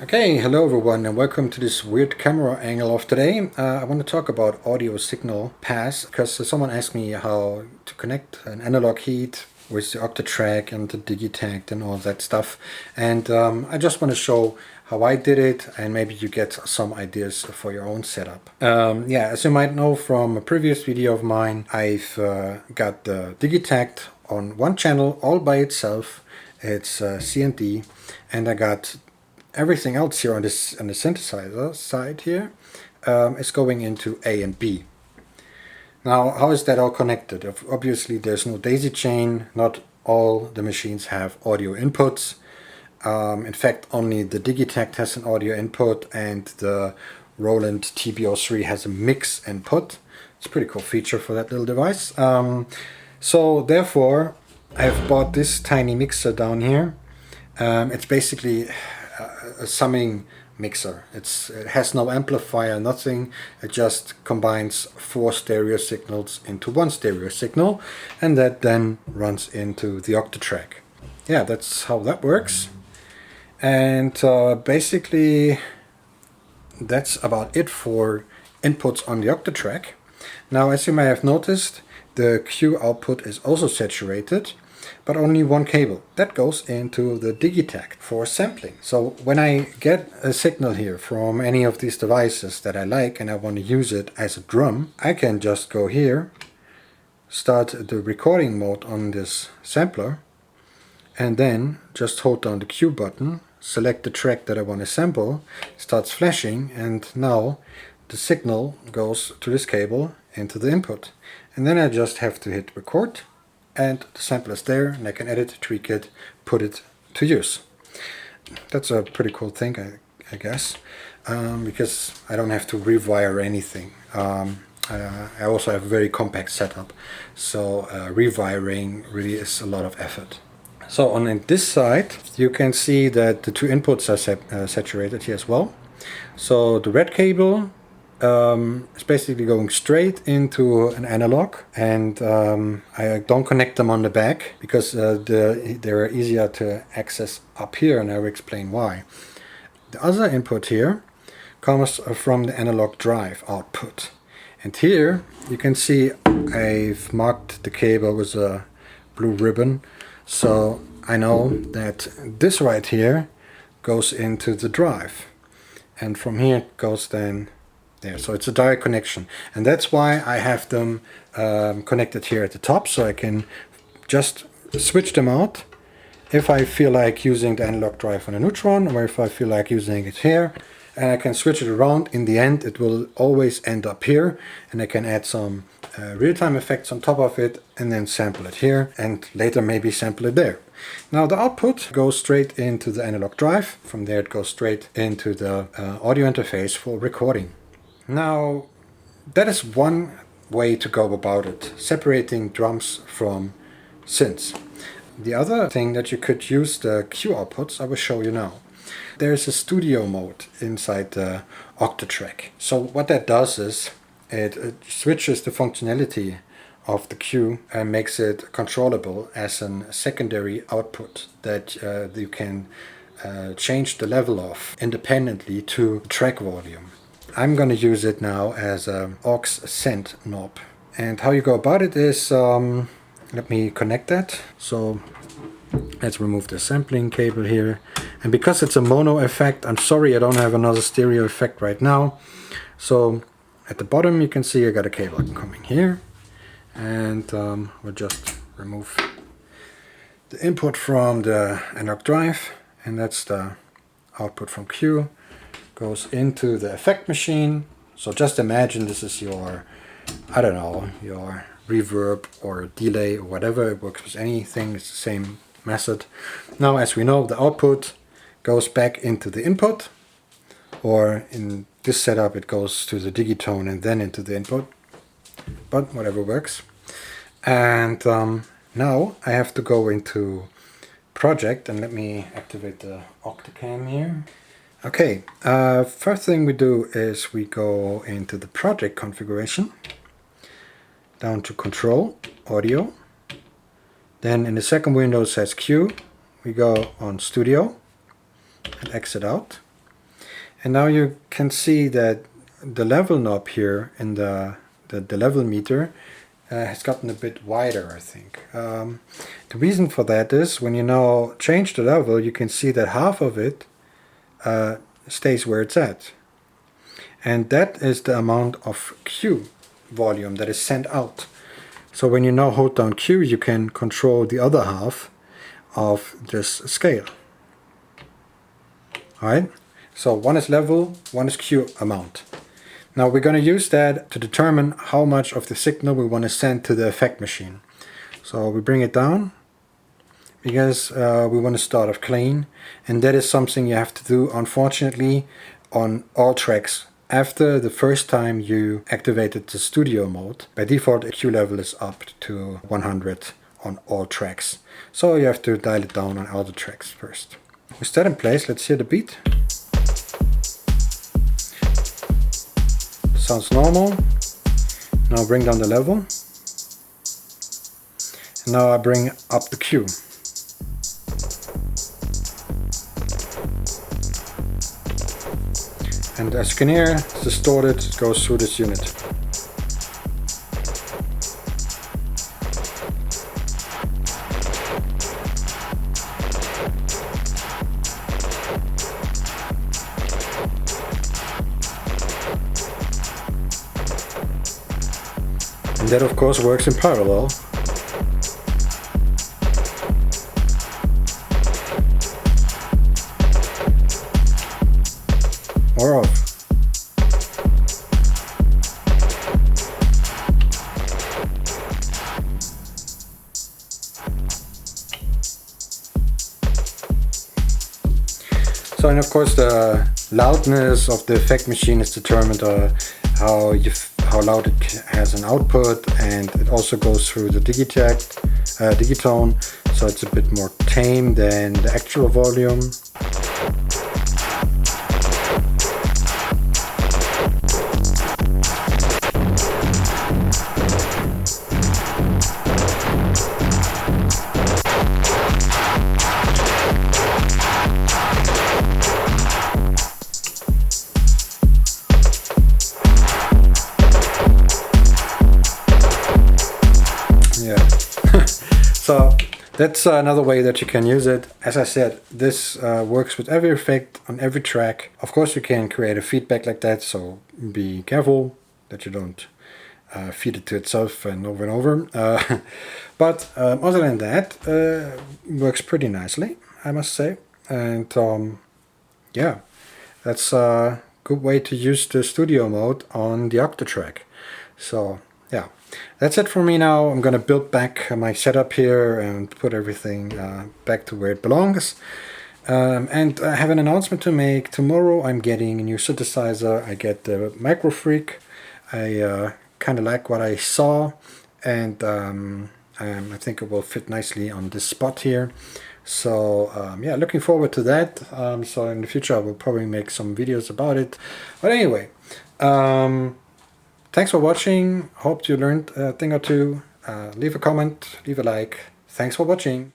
Okay, hello everyone and welcome to this weird camera angle of today. I want to talk about audio signal pass because someone asked me how to connect an analog heat with the Octatrack and the Digitakt and all that stuff, and I just want to show how I did it and maybe you get some ideas for your own setup. Yeah, as you might know from a previous video of mine, I've got the Digitakt on one channel all by itself. It's C&D, and I got everything else here on the synthesizer side here is going into A and B. Now, how is that all connected? Obviously, there's no daisy chain. Not all the machines have audio inputs. In fact, only the Digitakt has an audio input, and the Roland TB-03 has a mix input. It's a pretty cool feature for that little device. So therefore, I've bought this tiny mixer down here. It's basically a summing mixer. It has no amplifier, nothing. It just combines 4 stereo signals into one stereo signal, and that then runs into the Octatrack. Yeah, that's how that works. And basically that's about it for inputs on the Octatrack. Now, as you may have noticed, the Q output is also saturated, but only one cable. That goes into the Digitakt for sampling. So when I get a signal here from any of these devices that I like and I want to use it as a drum, I can just go here, start the recording mode on this sampler, and then just hold down the Q button, select the track that I want to sample, starts flashing, and now the signal goes to this cable into the input. And then I just have to hit record, and the sample is there, and I can edit, tweak it, put it to use. That's a pretty cool thing, I guess, because I don't have to rewire anything. I also have a very compact setup, so rewiring really is a lot of effort. So on this side, you can see that the 2 inputs are saturated here as well. So the red cable it's basically going straight into an analog, and I don't connect them on the back because they're easier to access up here, and I will explain why. The other input here comes from the analog drive output, and here you can see I've marked the cable with a blue ribbon, so I know that this right here goes into the drive, and from here it goes then there. So it's a direct connection, and that's why I have them connected here at the top, so I can just switch them out if I feel like using the analog drive on a Neutron, or if I feel like using it here, and I can switch it around. In the end it will always end up here, and I can add some real-time effects on top of it and then sample it here, and later maybe sample it there. Now the output goes straight into the analog drive. From there it goes straight into the audio interface for recording. Now, that is one way to go about it, separating drums from synths. The other thing that you could use the Q outputs, I will show you now. There's a studio mode inside the Octatrack. So what that does is it switches the functionality of the Q and makes it controllable as a secondary output that you can change the level of independently to track volume. I'm going to use it now as an aux send knob. And how you go about it is, let me connect that. So let's remove the sampling cable here. And because it's a mono effect, I'm sorry I don't have another stereo effect right now. So at the bottom you can see I got a cable coming here. And we'll just remove the input from the analog drive. And that's the output from Q. Goes into the effect machine. So just imagine this is your, I don't know, your reverb or delay or whatever. It works with anything, it's the same method. Now, as we know, the output goes back into the input, or in this setup it goes to the Digitone and then into the input, but whatever works. And now I have to go into project, and let me activate the Octacam here. Okay, first thing we do is we go into the project configuration, down to control, audio. Then in the second window it says Q, we go on studio and exit out. And now you can see that the level knob here in the level meter has gotten a bit wider, I think. The reason for that is when you now change the level, you can see that half of it stays where it's at. And that is the amount of Q volume that is sent out. So when you now hold down Q, you can control the other half of this scale. Alright, so one is level, one is Q amount. Now we're going to use that to determine how much of the signal we want to send to the effect machine. So we bring it down because we want to start off clean, and that is something you have to do, unfortunately, on all tracks. After the first time you activated the studio mode, by default the Q level is up to 100 on all tracks. So you have to dial it down on all the tracks first. With that in place, let's hear the beat. Sounds normal. Now bring down the level. And now I bring up the Q. And as you can hear, it's distorted, it goes through this unit. And that of course works in parallel. Or off. So, and of course the loudness of the effect machine is determined how loud it has an output, and it also goes through the Digitone, so it's a bit more tame than the actual volume. So that's another way that you can use it. As I said, this works with every effect on every track. Of course you can create a feedback like that, so be careful that you don't feed it to itself and over. But other than that, works pretty nicely, I must say. And yeah, that's a good way to use the studio mode on the Octatrack. So yeah, that's it for me now. I'm gonna build back my setup here and put everything back to where it belongs. And I have an announcement to make. Tomorrow I'm getting a new synthesizer. I get the MicroFreak. I kind of like what I saw, and I think it will fit nicely on this spot here. So yeah, looking forward to that. So in the future I will probably make some videos about it. But anyway, thanks for watching. Hope you learned a thing or two. Leave a comment, leave a like. Thanks for watching.